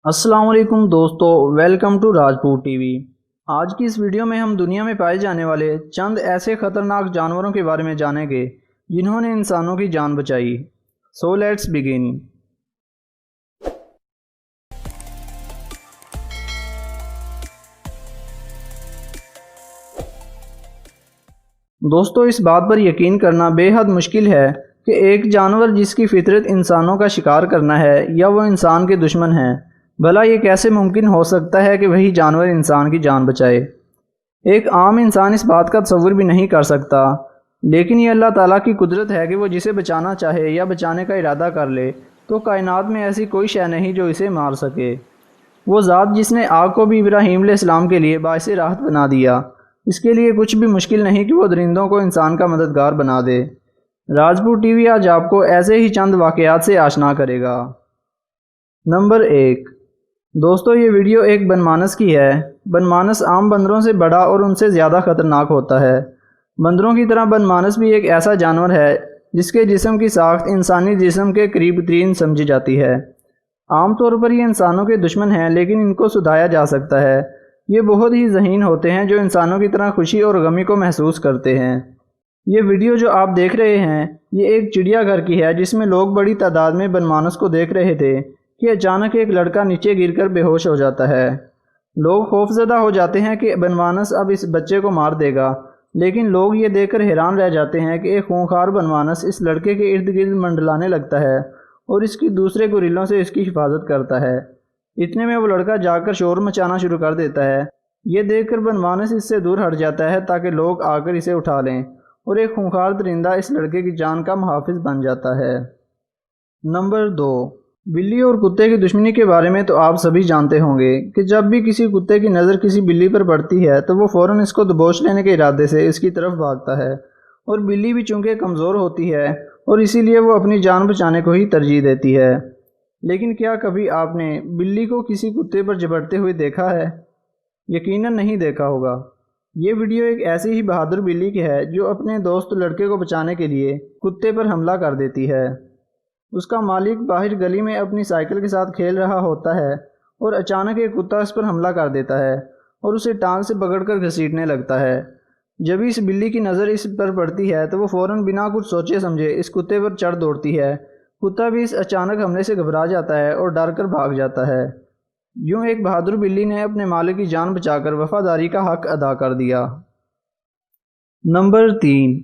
अस्सलाम वालेकुम दोस्तों, वेलकम टू राजपूत टीवी। आज की इस वीडियो में हम दुनिया में पाए जाने वाले चंद ऐसे ख़तरनाक जानवरों के बारे में जानेंगे जिन्होंने इंसानों की जान बचाई। So let's begin. दोस्तों, इस बात पर यकीन करना बेहद मुश्किल है कि एक जानवर जिसकी फितरत इंसानों का शिकार करना है या वो इंसान के दुश्मन है, भला ये कैसे मुमकिन हो सकता है कि वही जानवर इंसान की जान बचाए। एक आम इंसान इस बात का तसव्वुर भी नहीं कर सकता, लेकिन ये अल्लाह ताला की कुदरत है कि वो जिसे बचाना चाहे या बचाने का इरादा कर ले तो कायनात में ऐसी कोई शय नहीं जो इसे मार सके। वो ज़ात जिसने आग को भी इब्राहीम अलैहिस्सलाम के लिए बाइसे राहत बना दिया, इसके लिए कुछ भी मुश्किल नहीं कि वो दरिंदों को इंसान का मददगार बना दे। राजपूत टीवी आज आपको ऐसे ही चंद वाक़यात से आशना करेगा। नंबर 1। दोस्तों, ये वीडियो एक बनमानस की है। बनमानस आम बंदरों से बड़ा और उनसे ज़्यादा ख़तरनाक होता है। बंदरों की तरह बनमानस भी एक ऐसा जानवर है जिसके जिस्म की साख्त इंसानी जिस्म के करीब तरीन समझी जाती है। आम तौर पर ये इंसानों के दुश्मन हैं, लेकिन इनको सुधाया जा सकता है। ये बहुत ही ज़हीन होते हैं जो इंसानों की तरह खुशी और गमी को महसूस करते हैं। ये वीडियो जो आप देख रहे हैं, ये एक चिड़ियाघर की है जिसमें लोग बड़ी तादाद में बनमानस को देख रहे थे कि अचानक एक लड़का नीचे गिरकर बेहोश हो जाता है। लोग खौफजदा हो जाते हैं कि बनमानस अब इस बच्चे को मार देगा, लेकिन लोग ये देखकर हैरान रह जाते हैं कि एक खूंखार बनमानस इस लड़के के इर्द गिर्द मंडलाने लगता है और इसकी दूसरे गुरिल्लों से इसकी हिफाजत करता है। इतने में वो लड़का जाकर शोर मचाना शुरू कर देता है। ये देखकर बनमानस इससे दूर हट जाता है ताकि लोग आकर इसे उठा लें, और एक खूंखार दरिंदा इस लड़के की जान का मुहाफिज बन जाता है। नंबर 2। बिल्ली और कुत्ते की दुश्मनी के बारे में तो आप सभी जानते होंगे कि जब भी किसी कुत्ते की नज़र किसी बिल्ली पर पड़ती है तो वो फ़ौरन इसको दबोच लेने के इरादे से इसकी तरफ भागता है। और बिल्ली भी चूँकि कमज़ोर होती है और इसीलिए वो अपनी जान बचाने को ही तरजीह देती है। लेकिन क्या कभी आपने बिल्ली को किसी कुत्ते पर झपटते हुए देखा है? यकीनन नहीं देखा होगा। ये वीडियो एक ऐसी ही बहादुर बिल्ली की है जो अपने दोस्त लड़के को बचाने के लिए कुत्ते पर हमला कर देती है। उसका मालिक बाहर गली में अपनी साइकिल के साथ खेल रहा होता है और अचानक एक कुत्ता इस पर हमला कर देता है और उसे टांग से पकड़कर घसीटने लगता है। जब इस बिल्ली की नज़र इस पर पड़ती है तो वो फ़ौरन बिना कुछ सोचे समझे इस कुत्ते पर चढ़ दौड़ती है। कुत्ता भी इस अचानक हमले से घबरा जाता है और डर कर भाग जाता है। यूँ एक बहादुर बिल्ली ने अपने मालिक की जान बचाकर वफादारी का हक अदा कर दिया। नंबर 3।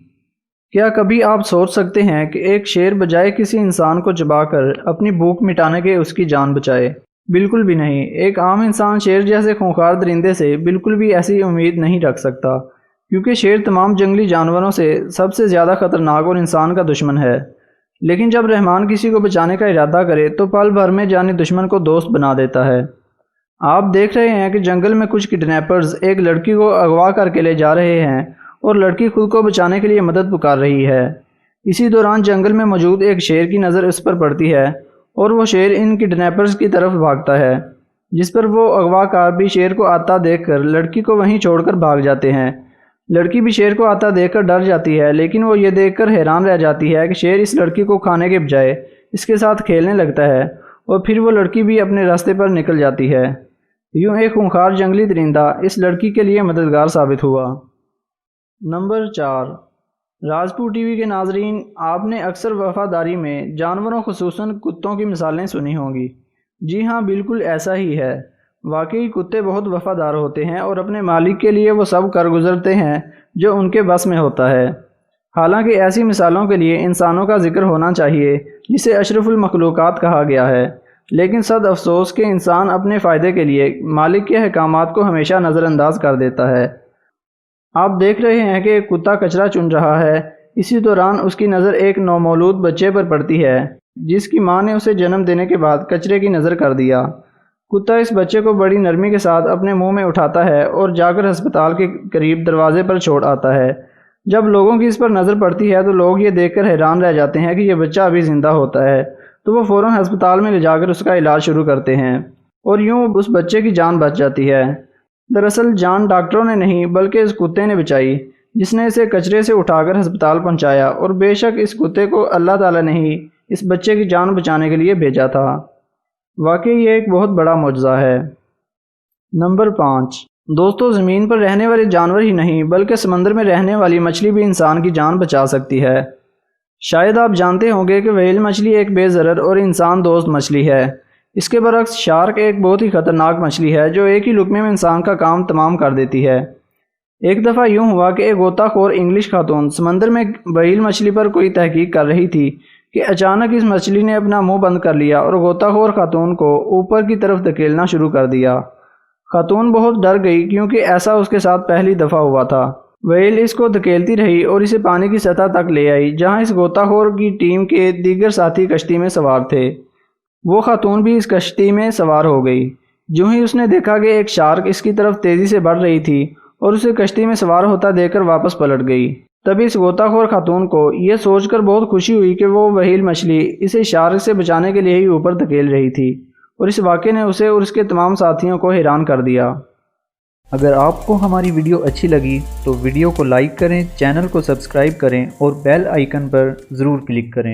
क्या कभी आप सोच सकते हैं कि एक शेर बजाय किसी इंसान को चबाकर अपनी भूख मिटाने के उसकी जान बचाए? बिल्कुल भी नहीं। एक आम इंसान शेर जैसे खूंखार दरिंदे से बिल्कुल भी ऐसी उम्मीद नहीं रख सकता, क्योंकि शेर तमाम जंगली जानवरों से सबसे ज़्यादा ख़तरनाक और इंसान का दुश्मन है। लेकिन जब रहमान किसी को बचाने का इरादा करे तो पल भर में जाने दुश्मन को दोस्त बना देता है। आप देख रहे हैं कि जंगल में कुछ किडनैपर्स एक लड़की को अगवा करके ले जा रहे हैं और लड़की खुद को बचाने के लिए मदद पुकार रही है। इसी दौरान जंगल में मौजूद एक शेर की नज़र उस पर पड़ती है और वो शेर इन किडनैपर्स की तरफ भागता है, जिस पर वो अगवाकार भी शेर को आता देखकर लड़की को वहीं छोड़कर भाग जाते हैं। लड़की भी शेर को आता देखकर डर जाती है, लेकिन वो ये देखकर हैरान रह जाती है कि शेर इस लड़की को खाने के बजाय इसके साथ खेलने लगता है और फिर वो लड़की भी अपने रास्ते पर निकल जाती है। यूँ एक खूंखार जंगली दरिंदा इस लड़की के लिए मददगार साबित हुआ। नंबर 4। राजपूत टीवी के नाजरीन, आपने अक्सर वफादारी में जानवरों खुसूसन कुत्तों की मिसालें सुनी होंगी। जी हाँ, बिल्कुल ऐसा ही है। वाकई कुत्ते बहुत वफादार होते हैं और अपने मालिक के लिए वो सब कर गुजरते हैं जो उनके बस में होता है। हालांकि ऐसी मिसालों के लिए इंसानों का जिक्र होना चाहिए जिसे अशरफुल मखलूक़ात कहा गया है, लेकिन सद अफसोस के इंसान अपने फ़ायदे के लिए मालिक के अहकामात को हमेशा नज़रअंदाज कर देता है। आप देख रहे हैं कि एक कुत्ता कचरा चुन रहा है। इसी दौरान उसकी नज़र एक नौमौलूद बच्चे पर पड़ती है जिसकी मां ने उसे जन्म देने के बाद कचरे की नज़र कर दिया। कुत्ता इस बच्चे को बड़ी नरमी के साथ अपने मुंह में उठाता है और जाकर अस्पताल के करीब दरवाजे पर छोड़ आता है। जब लोगों की इस पर नज़र पड़ती है तो लोग ये देखकर हैरान रह जाते हैं कि यह बच्चा अभी ज़िंदा होता है, तो वो फ़ौरन अस्पताल में ले जाकर उसका इलाज शुरू करते हैं और यूँ उस बच्चे की जान बच जाती है। दरअसल जान डॉक्टरों ने नहीं बल्कि इस कुत्ते ने बचाई, जिसने इसे कचरे से उठाकर अस्पताल पहुंचाया। और बेशक इस कुत्ते को अल्लाह ताला ने ही इस बच्चे की जान बचाने के लिए भेजा था। واقعی یہ ایک بہت بڑا معجزہ ہے۔ نمبر 5، دوستو، زمین پر رہنے والے جانور ہی نہیں بلکہ سمندر میں رہنے والی مچھلی بھی انسان کی جان بچا سکتی ہے۔ شاید آپ جانتے ہوں گے کہ ویل مچھلی ایک بے ضرر اور انسان دوست مچھلی ہے۔ اس کے برعکس شارک ایک بہت ہی خطرناک مچھلی ہے جو ایک ہی لقمے میں انسان کا کام تمام کر دیتی ہے۔ ایک دفعہ یوں ہوا کہ ایک غوطہ خور انگلش خاتون سمندر میں ویل مچھلی پر کوئی تحقیق کر رہی تھی کہ اچانک اس مچھلی نے اپنا منہ بند کر لیا اور غوطہ خور خاتون کو اوپر کی طرف دھکیلنا شروع کر دیا۔ خاتون بہت ڈر گئی کیونکہ ایسا اس کے ساتھ پہلی دفعہ ہوا تھا۔ ویل اس کو دھکیلتی رہی اور اسے پانی کی سطح تک لے آئی جہاں اس غوطہ خور کی ٹیم کے دیگر ساتھی کشتی میں سوار تھے۔ وہ خاتون بھی اس کشتی میں سوار ہو گئی۔ جو ہی اس نے دیکھا کہ ایک شارک اس کی طرف تیزی سے بڑھ رہی تھی اور اسے کشتی میں سوار ہوتا دیکھ کر واپس پلٹ گئی، تبھی اس غوطہ خور خاتون کو یہ سوچ کر بہت خوشی ہوئی کہ وہ وہیل مچھلی اسے شارک سے بچانے کے لیے ہی اوپر دھکیل رہی تھی، اور اس واقعے نے اسے اور اس کے تمام ساتھیوں کو حیران کر دیا۔ اگر آپ کو ہماری ویڈیو اچھی لگی تو ویڈیو کو لائک کریں، چینل کو سبسکرائب کریں اور بیل آئیکن پر ضرور کلک کریں۔